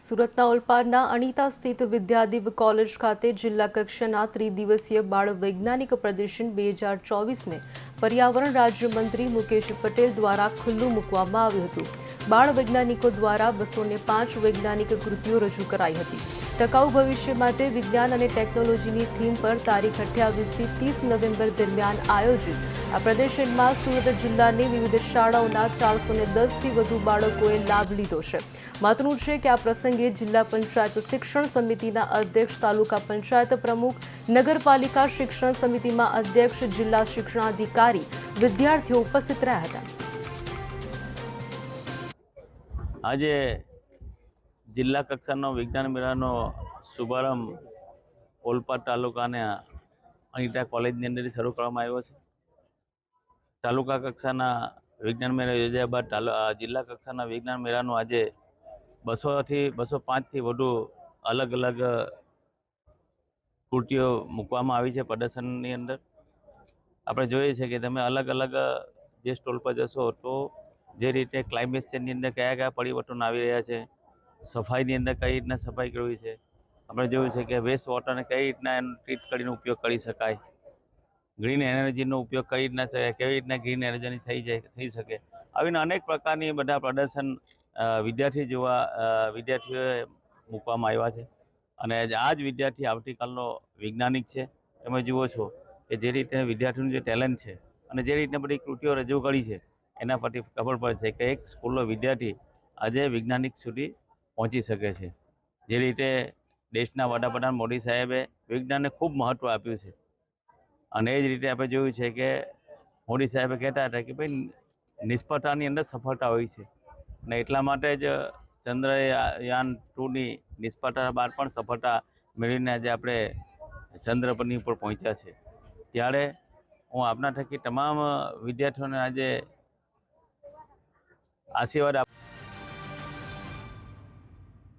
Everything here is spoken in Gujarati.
સુરતના ઓલપાડના અનિતા સ્થિત વિદ્યાદીપ કોલેજ ખાતે જિલ્લા કક્ષાના ત્રિદિવસીય બાળ વૈજ્ઞાનિક પ્રદર્શન 2024ને પર્યાવરણ રાજ્યમંત્રી મુકેશ પટેલ દ્વારા ખુલ્લું મૂકવામાં આવ્યું હતું। બાળ વૈજ્ઞાનિકો દ્વારા 205 વૈજ્ઞાનિક કૃતિઓ રજૂ કરાઈ હતી। ટકાઉ ભવિષ્ય માટે વિજ્ઞાન અને ટેકનોલોજીની થીમ પર તારીખ 28થી 30 નવેમ્બર દરમિયાન આયોજિત આ પ્રદર્શનમાં સુરત જિલ્લાની વિવિધ શાળાઓના 410થી વધુ બાળકોએ લાભ લીધો છે। મહત્વનું છે કે આ પ્રસંગે જિલ્લા પંચાયત શિક્ષણ સમિતિના અધ્યક્ષ, તાલુકા પંચાયત પ્રમુખ, નગરપાલિકા શિક્ષણ સમિતિમાં અધ્યક્ષ, જિલ્લા શિક્ષણાધિકારી, વિદ્યાર્થીઓ ઉપસ્થિત રહ્યા હતા। આજે જિલ્લા કક્ષાનો વિજ્ઞાન મેળાનો શુભારંભ ઓલપાડ તાલુકાના અનિતા કોલેજની અંદર શરૂ કરવામાં આવ્યો છે। તાલુકા કક્ષાના વિજ્ઞાન મેળા યોજ્યા બાદ જિલ્લા કક્ષાના વિજ્ઞાન મેળાનું આજે 200થી 205થી વધુ અલગ અલગ કૃતિઓ મૂકવામાં આવી છે પ્રદર્શનની અંદર। આપણે જોઈએ છે કે તમે અલગ અલગ જે સ્ટોલ પર જશો તો જે રીતે ક્લાઇમેટ ચેન્જની અંદર કયા કયા પરિવર્તન આવી રહ્યા છે, સફાઈની અંદર કઈ રીતના સફાઈ કરવી છે, આપણે જોયું છે કે વેસ્ટ વોટરને કઈ રીતના એનો ટ્રીટ કરીને ઉપયોગ કરી શકાય, ગ્રીન એનર્જીનો ઉપયોગ કઈ રીતના કેવી રીતના ગ્રીન એનર્જી થઈ શકે, આવીને અનેક પ્રકારની બધા પ્રદર્શન વિદ્યાર્થીઓએ મૂકવામાં આવ્યા છે। અને આ જ વિદ્યાર્થી આવતીકાલનો વૈજ્ઞાનિક છે। તમે જુઓ છો કે જે રીતે વિદ્યાર્થીનું જે ટેલેન્ટ છે અને જે રીતે બધી કૃતિઓ રજૂ કરી છે એના પરથી ખબર પડે છે કે એક સ્કૂલનો વિદ્યાર્થી આજે વૈજ્ઞાનિક સુધી પહોંચી શકે છે। જે રીતે દેશના વડાપ્રધાન મોદી સાહેબે વિજ્ઞાનને ખૂબ મહત્ત્વ આપ્યું છે અને એ જ રીતે આપણે જોયું છે કે મોદી સાહેબે કહેતા હતા કે ભાઈ નિષ્ફળતાની અંદર સફળતા હોય છે અને એટલા માટે જ ચંદ્રયાન 2ની નિષ્ફળતા બાદ પણ સફળતા મેળવીને આજે આપણે ચંદ્ર પરની ઉપર પહોંચ્યા છે। ત્યારે હું આપના થકી તમામ વિદ્યાર્થીઓને આજે આશીર્વાદ